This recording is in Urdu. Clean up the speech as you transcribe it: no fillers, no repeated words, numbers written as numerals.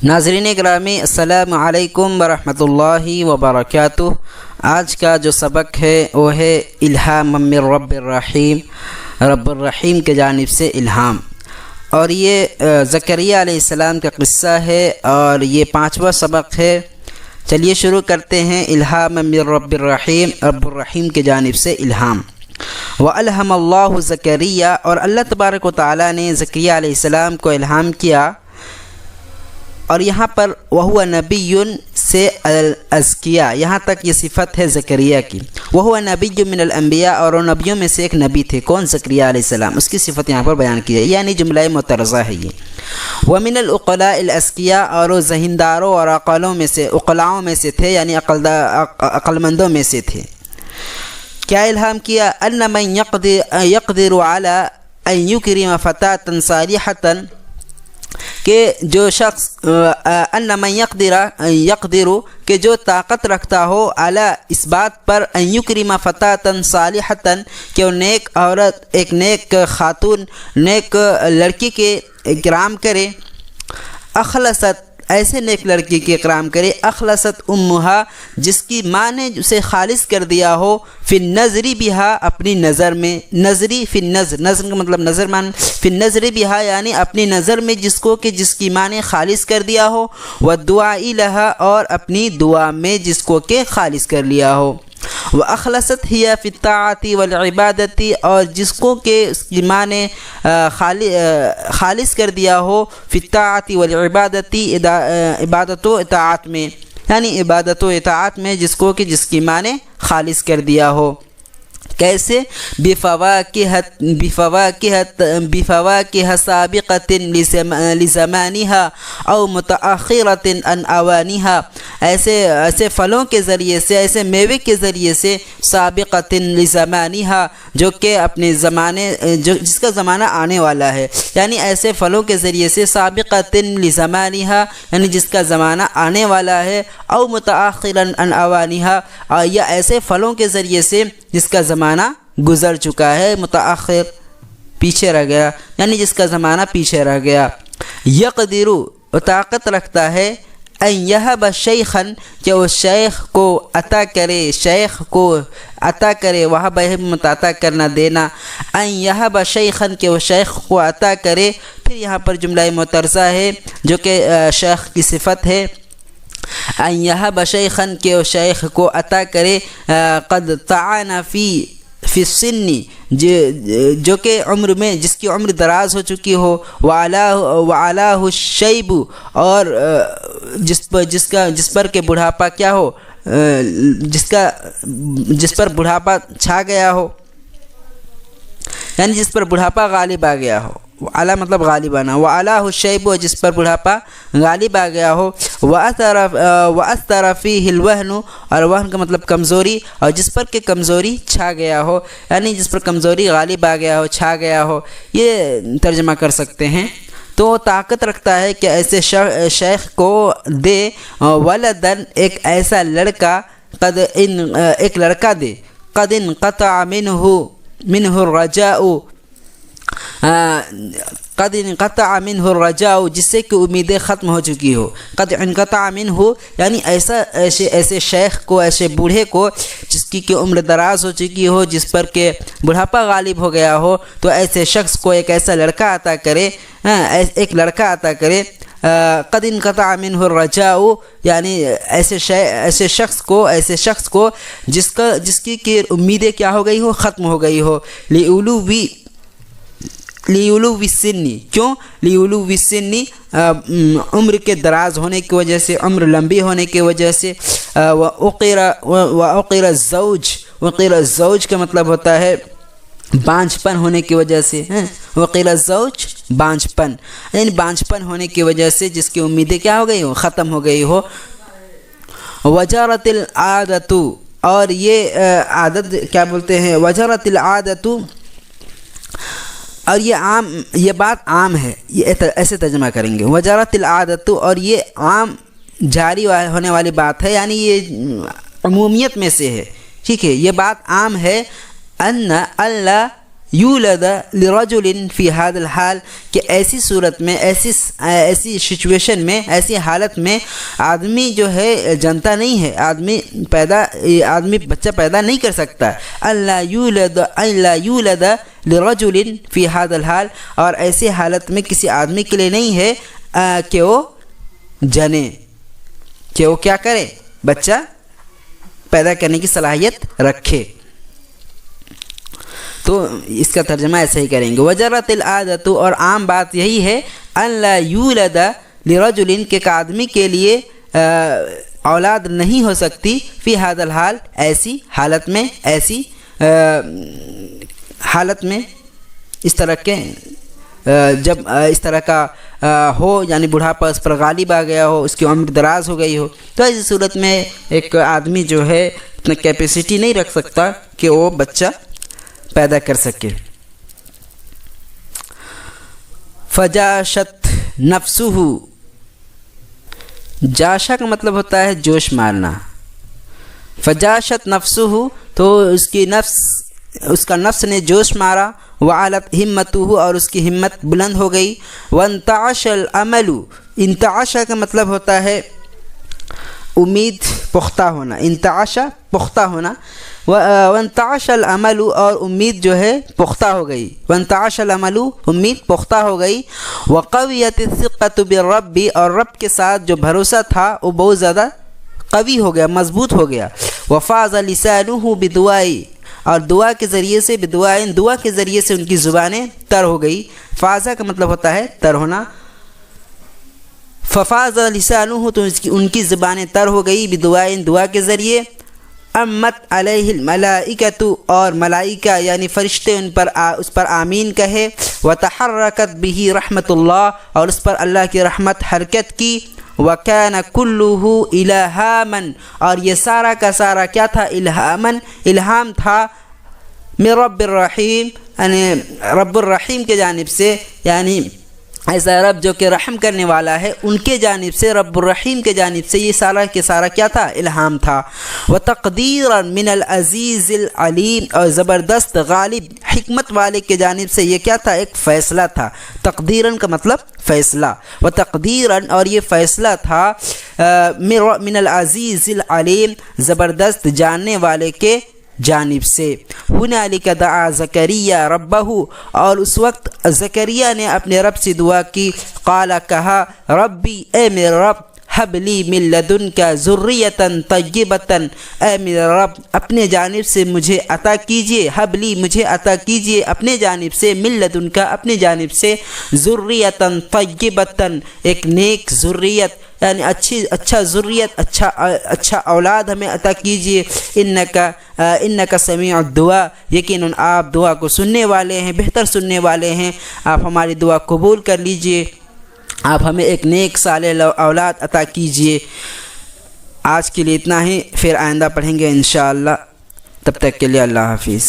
ناظرین گرامی السلام علیکم ورحمۃ اللہ وبرکاتہ۔ آج کا جو سبق ہے وہ ہے الہام من رب الرحیم، رب الرحیم کے جانب سے الہام، اور یہ زکریہ علیہ السلام کا قصہ ہے اور یہ 5واں سبق ہے۔ چلیے شروع کرتے ہیں۔ الہام من رب الرحیم، رب الرحیم کے جانب سے الہام۔ وَأَلْهَمَ اللَّهُ زکریا، اور اللہ تبارک و تعالیٰ نے زکریہ علیہ السلام کو الہام کیا، اور یہاں پر وَهُوَ نَبِيٌّ سے الازکیاء، یہاں تک یہ صفت ہے زکریا کی۔ وَهُوَ نَبِيٌّ من الانبیاء، اور وہ نبیوں میں سے ایک نبی تھے۔ کون؟ زکریہ علیہ السلام، اس کی صفت یہاں پر بیان کی ہے، یعنی جملہ معترضہ ہے یہ۔ وَمِنَ الْعُقَلَاءِ الْأَذْكِيَاء، اور وہ ذہینداروں اور عقلاؤں میں سے تھے، یعنی عقل مندوں میں سے تھے۔ کیا الہام کیا؟ أَنَّ مَن يَقْدِرُ عَلَىٰ أَن يُكْرِمَ فَتَاةً صَالِحَةً، کہ جو شخص ان من یقدر کہ جو طاقت رکھتا ہو علی اس بات پر ان یکرم فتاة صالحة کہ وہ نیک عورت، ایک نیک خاتون، نیک لڑکی کے اکرام کرے، اخلصت، ایسے نیک لڑکی کے اکرام کرے، اخلصت امہا، جس کی ماں نے اسے خالص کر دیا ہو، فی النظر بہا، اپنی نظر میں، نظری فی النظر، نظر کا مطلب نظر مان، فی النظر بہا یعنی اپنی نظر میں جس کو کہ جس کی ماں نے خالص کر دیا ہو، والدعاء لہا، اور اپنی دعا میں جس کو کہ خالص کر لیا ہو، وَأَخْلَصَتْ هِيَ فِي الطَّاعَةِ وَالْعِبَادَةِ، اور جس کو کہ اس کی ماں نے خالص کر دیا ہو، فی الطاعۃ والعبادۃ، عبادت و اطاعت میں، یعنی عبادت و اطاعت میں جس کو کہ جس کی ماں نے خالص کر دیا ہو۔ کیسے؟ بفواکہ سابقۃ لزمانہا او متأخرۃ عن اوانہا، ایسے پھلوں کے ذریعے سے، ایسے میوے کے ذریعے سے، سابقۃ لزمانہا، جو کہ اپنے زمانے، جس کا زمانہ آنے والا ہے، یعنی ایسے پھلوں کے ذریعے سے، سابقۃ لزمانہا یعنی جس کا زمانہ آنے والا ہے، او متأخرا عن اوانہا، یا ایسے پھلوں کے ذریعے سے جس کا زمانہ گزر چکا ہے، متأخر پیچھے رہ گیا، یعنی جس کا زمانہ پیچھے رہ گیا۔ یقدر، طاقت رکھتا ہے، ان یہب شیخا، کہ وہ شیخ کو عطا کرے، شیخ کو عطا کرے، وہب عطا کرنا، دینا، ان یہب شیخا، کہ وہ شیخ کو عطا کرے۔ پھر یہاں پر جملہ معترضہ ہے جو کہ شیخ کی صفت ہے، ان یہب شیخا، کہ وہ شیخ کو عطا کرے، قد طعن فی السن، جو کہ عمر میں، جس کی عمر دراز ہو چکی ہو، وعلاہ الشیب، اور جس پر کہ بڑھاپا کیا ہو، جس پر بڑھاپا چھا گیا ہو، یعنی جس پر بڑھاپا غالب آ گیا ہو، اعلیٰ مطلب غالب آنا، وعلاہ الشیب، جس پر بڑھاپا غالب آ گیا ہو، وَأَثَّرَ فِيهِ الْوَهْنُ، اور وہن کا مطلب کمزوری، اور جس پر کہ کمزوری چھا گیا ہو، یعنی جس پر کمزوری غالب آ گیا ہو، چھا گیا ہو، یہ ترجمہ کر سکتے ہیں۔ تو طاقت رکھتا ہے کہ ایسے شیخ کو دے، ولدن، ایک ایسا لڑکا، ایک لڑکا دے، قد انقطع منہ الرجاء، قد انقطع منہ الرجاء، جس سے کہ امیدیں ختم ہو چکی ہو، قد انقطع منہ یعنی ایسے شیخ کو، ایسے بوڑھے کو جس کی کہ عمر دراز ہو چکی ہو، جس پر کہ بڑھاپا غالب ہو گیا ہو، تو ایسے شخص کو ایک ایسا لڑکا عطا کرے، ایک لڑکا عطا کرے، قد انقطع منہ الرجاء، یعنی ایسے شخص کو جس کی کہ امیدیں کیا ہو گئی ہو، ختم ہو گئی ہو، لیولو السنی، کیوں؟ لیولو السنی، عمر کے دراز ہونے کی وجہ سے، عمر لمبی ہونے کی وجہ سے، وعقر الزوج کا مطلب ہوتا ہے بانجھپن ہونے کی وجہ سے، وقر الزوج بانجھپن، یعنی بانجھپن ہونے کی وجہ سے جس کی امیدیں کیا ہو گئی ہو، ختم ہو گئی ہو۔ وجرت العادت، اور یہ عادت کیا بولتے ہیں، وجرت العادت، اور یہ بات عام ہے، یہ ایسے ترجمہ کریں گے، وجرت العادت، اور یہ عام جاری ہونے والی بات ہے، یعنی یہ عمومیت میں سے ہے، ٹھیک ہے، یہ بات عام ہے، ان اللہ یولد لرجل فی هذا الحال کہ ایسی صورت میں ایسی سچویشن میں ایسی حالت میں آدمی جو ہے جنتا نہیں ہے، آدمی بچہ پیدا نہیں کر سکتا. اللہ یولد لرجل فی هذا الحال، اور ایسی حالت میں کسی آدمی کے لیے نہیں ہے کہ وہ جنے، کہ وہ کیا کرے، بچہ پیدا کرنے کی صلاحیت رکھے. تو اس کا ترجمہ ایسا ہی کریں گے. وجرت العادت، اور عام بات یہی ہے، اللہ یولد لرجل کہ ایک آدمی کے لیے اولاد نہیں ہو سکتی فی هذا الحال ایسی حالت میں، ایسی حالت میں، اس طرح کے جب اس طرح کا ہو، یعنی بڑھاپا اس پر غالب آ گیا ہو، اس کی عمر دراز ہو گئی ہو، تو ایسی صورت میں ایک آدمی جو ہے اتنا کیپیسٹی نہیں رکھ سکتا کہ وہ بچہ پیدا کر سکے. فجاشت نفسہ، جاشا کا مطلب ہوتا ہے جوش مارنا. فجاشت نفسہ، تو اس کا نفس نے جوش مارا. وعلت ہمتہ، اور اس کی ہمت بلند ہو گئی. وانتعش العمل، انتعش کا مطلب ہوتا ہے امید پختہ ہونا، انتعش پختہ ہونا. وانتعش العمل، اور امید جو ہے پختہ ہو گئی. وانتعش العمل، امید پختہ ہو گئی. وقویت الثقۃ بالرب، اور رب کے ساتھ جو بھروسہ تھا وہ بہت زیادہ قوی ہو گیا، مضبوط ہو گیا. وفاض لسانہ بدعائی، اور دعا کے ذریعے سے، بدعائن، دعا کے ذریعے سے ان کی زبانیں تر ہو گئی. فاضہ کا مطلب ہوتا ہے تر ہونا. ففاض لسانہ، تو ان کی زبانیں تر ہو گئی، بدعائن، دعا کے ذریعے. امت علیہ الملائکۃ، اور ملائکہ یعنی فرشتے اس پر آمین کہے. وتحرکت بہ رحمت اللہ، اور اس پر اللہ کی رحمت حرکت کی. وکان کلہ الہاما، اور یہ سارا کا سارا کیا تھا، الہام تھا. من رب الرحیم، یعنی رب الرحیم کے جانب سے، یعنی ایسا رب جو کہ رحم کرنے والا ہے، ان کے جانب سے، رب الرحیم کے جانب سے یہ سارا کے سارا کیا تھا، الہام تھا. وتقدیرا من العزیز العلیم، اور زبردست غالب حکمت والے کے جانب سے یہ کیا تھا، ایک فیصلہ تھا. تقدیراً کا مطلب فیصلہ. وتقدیراً، اور یہ فیصلہ تھا من العزیز العلیم، زبردست جاننے والے کے جانب سے. ہنالک دعا زکریہ ربہ، اور اس وقت زکریا نے اپنے رب سے دعا کی. قال، کہا، ربی، اے میرے رب، حب لی من لدنک ذریۃ طیبۃ، اے میرے رب اپنے جانب سے مجھے عطا کیجیے. حب لی، مجھے عطا کیجیے اپنے جانب سے، من لدنک، اپنے جانب سے، ذریۃ طیبۃ، ایک نیک ذریت، یعنی اچھا ذریت، اچھا اولاد ہمیں عطا کیجیے. انک سمیع الدعاء، یقیناً آپ دعا کو سننے والے ہیں، بہتر سننے والے ہیں. آپ ہماری دعا قبول کر لیجئے، آپ ہمیں ایک نیک صالح اولاد عطا کیجیے. آج کے لیے اتنا ہی، پھر آئندہ پڑھیں گے انشاءاللہ. تب تک کے لیے اللہ حافظ.